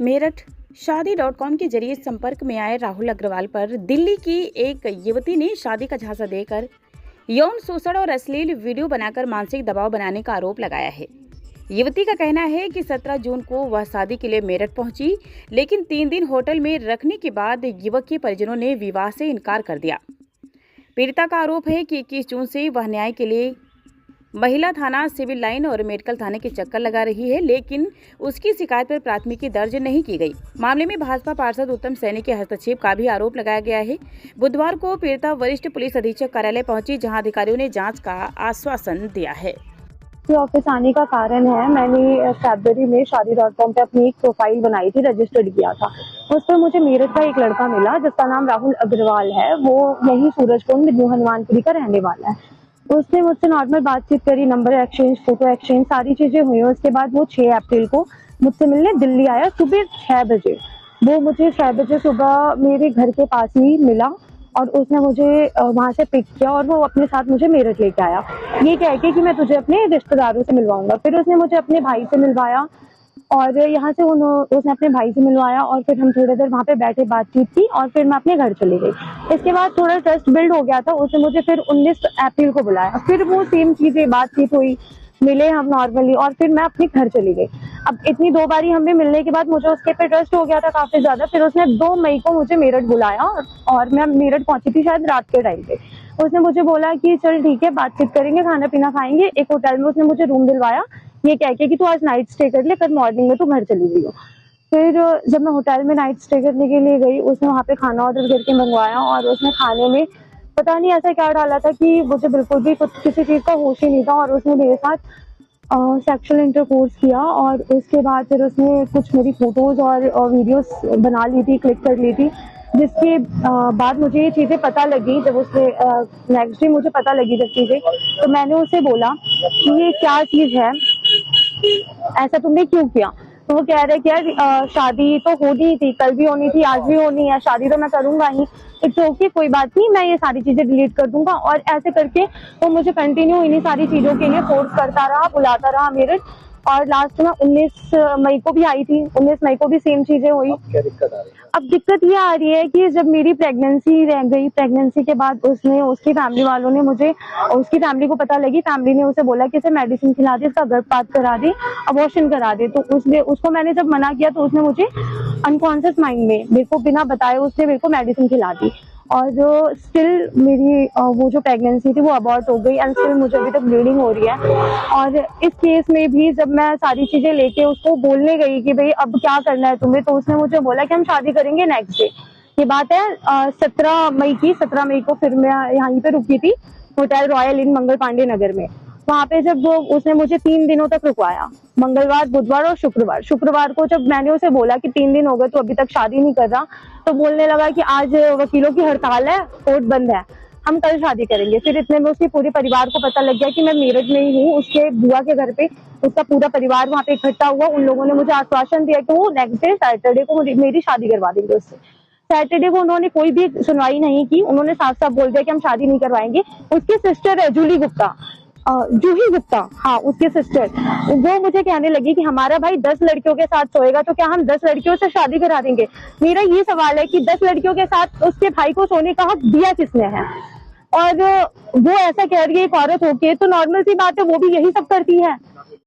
मेरठ शादी.com के जरिए संपर्क में आए राहुल अग्रवाल पर दिल्ली की एक युवती ने शादी का झांसा देकर यौन शोषण और अश्लील वीडियो बनाकर मानसिक दबाव बनाने का आरोप लगाया है। युवती का कहना है कि 17 जून को वह शादी के लिए मेरठ पहुंची, लेकिन 3 दिन होटल में रखने के बाद युवक के परिजनों ने विवाह से इनकार कर दिया। पीड़िता का आरोप है कि 21 जून से वह न्याय के लिए महिला थाना, सिविल लाइन और मेडिकल थाने के चक्कर लगा रही है, लेकिन उसकी शिकायत पर प्राथमिकी दर्ज नहीं की गई। मामले में भाजपा पार्षद उत्तम सैनी के हस्तक्षेप का भी आरोप लगाया गया है। बुधवार को पीड़िता वरिष्ठ पुलिस अधीक्षक कार्यालय पहुंची, जहां अधिकारियों ने जांच का आश्वासन दिया है। ऑफिस आने का कारण है, मैंने फरवरी में शादी.com पे अपनी एक प्रोफाइल बनाई थी, रजिस्टर्ड किया था। उस पर मुझे मेरठ का एक लड़का मिला जिसका नाम राहुल अग्रवाल है। वो यही सूरजकुंड न्यू हनुमानपुरी का रहने वाला है। उसने मुझसे नॉर्मल बातचीत करी, नंबर एक्सचेंज, फोटो एक्सचेंज, सारी चीजें हुई। उसके बाद वो 6 अप्रैल को मुझसे मिलने दिल्ली आया सुबह 6 बजे। वो मुझे 6 बजे सुबह मेरे घर के पास ही मिला और उसने मुझे वहां से पिक किया और वो अपने साथ मुझे मेरठ लेके आया, ये कह के कि मैं तुझे अपने रिश्तेदारों से मिलवाऊंगा। फिर उसने मुझे अपने भाई से मिलवाया और यहाँ से उसने अपने भाई से मिलवाया और फिर हम थोड़ी देर वहाँ पे बैठे, बातचीत की और फिर मैं अपने घर चली गई। इसके बाद थोड़ा ट्रस्ट बिल्ड हो गया था। उसने मुझे फिर 19 अप्रैल को बुलाया, फिर वो सेम चीजें, बातचीत हुई, मिले हम नॉर्मली और फिर मैं अपने घर चली गई। अब इतनी 2 बारी हमें मिलने के बाद मुझे उसके पे ट्रस्ट हो गया था काफी ज्यादा। फिर उसने 2 मई को मुझे मेरठ बुलाया और मैं मेरठ पहुंची थी शायद रात के टाइम पे। उसने मुझे बोला कि चल ठीक है, बातचीत करेंगे, खाना पीना खाएंगे। एक होटल में उसने मुझे रूम दिलवाया, ये कह के कि तू आज नाइट स्टे कर ले, कल मॉर्निंग में तू घर चली गई हो। फिर जब मैं होटल में नाइट स्टे करने के लिए गई, उसने वहाँ पे खाना ऑर्डर करके मंगवाया और उसने खाने में पता नहीं ऐसा क्या डाला था कि मुझे बिल्कुल भी कुछ किसी चीज का होश ही नहीं था और उसने मेरे साथ सेक्सुअल इंटरकोर्स किया। और उसके बाद फिर उसने कुछ मेरी फोटोज और वीडियोस बना ली थी, क्लिक कर ली थी, जिसके बाद मुझे ये चीजें पता लगी। जब उसने नेक्स्ट डे मुझे पता लगी जब चीजें, तो मैंने उसे बोला कि ये क्या चीज है, ऐसा तुमने क्यों किया। तो वो कह रहे कि यार शादी तो होनी थी, कल भी होनी थी, आज भी होनी है, शादी तो मैं करूंगा ही, इट्स ओके, कोई बात नहीं, मैं ये सारी चीजें डिलीट कर दूंगा। और ऐसे करके वो मुझे कंटिन्यू इन्हीं सारी चीजों के लिए फोर्स करता रहा, बुलाता रहा मेरठ। और लास्ट में 19 मई को भी आई थी, 19 मई को भी सेम चीजें हुई। अब दिक्कत ये आ रही है कि जब मेरी प्रेगनेंसी रह गई, प्रेगनेंसी के बाद उसकी फैमिली वालों ने मुझे, उसकी फैमिली को पता लगी, फैमिली ने उसे बोला कि इसे मेडिसिन खिला दे, इसका गर्भपात करा दे, अबॉर्शन करा दे। तो उसको मैंने जब मना किया तो उसने मुझे अनकॉन्शियस माइंड में मेरे को बिना बताए उसने मेरे को मेडिसिन खिला दी और जो स्टिल मेरी वो जो प्रेगनेंसी थी वो अबॉर्ट हो गई एंड स्टिल मुझे अभी तक ब्लीडिंग हो रही है। और इस केस में भी जब मैं सारी चीजें लेके उसको बोलने गई कि भाई अब क्या करना है तुम्हें, तो उसने मुझे बोला कि हम शादी करेंगे नेक्स्ट डे। ये बात है 17 मई की। 17 मई को फिर मैं यहाँ पे रुकी थी होटल रॉयल इन मंगल पांडे नगर में। वहां पे जब उसने मुझे 3 दिनों तक रुकवाया, मंगलवार, बुधवार और शुक्रवार। शुक्रवार को जब मैंने उसे बोला कि 3 दिन हो गए तो अभी तक शादी नहीं कर रहा, तो बोलने लगा कि आज वकीलों की हड़ताल है, कोर्ट बंद है, हम कल शादी करेंगे। फिर इतने में उसके पूरे परिवार को पता लग गया कि मैं मेरठ में ही हूँ। उसके बुआ के घर पे उसका पूरा परिवार वहाँ पे इकट्ठा हुआ। उन लोगों ने मुझे आश्वासन दिया कि वो नेक्स्ट डे सैटरडे को मेरी शादी करवा देंगे उससे। सैटरडे को उन्होंने कोई भी सुनवाई नहीं की, उन्होंने साफ साफ बोल दिया कि हम शादी नहीं करवाएंगे। उसकी सिस्टर है जूही गुप्ता, जूही गुप्ता, हाँ उसके सिस्टर, वो मुझे कहने लगी कि हमारा भाई 10 लड़कियों के साथ सोएगा तो क्या हम 10 लड़कियों से शादी करा देंगे। मेरा ये सवाल है कि 10 लड़कियों के साथ उसके भाई को सोने का हक दिया किसने है। और वो ऐसा कह रही है एक औरत होके, तो नॉर्मल सी बात है, वो भी यही सब करती है।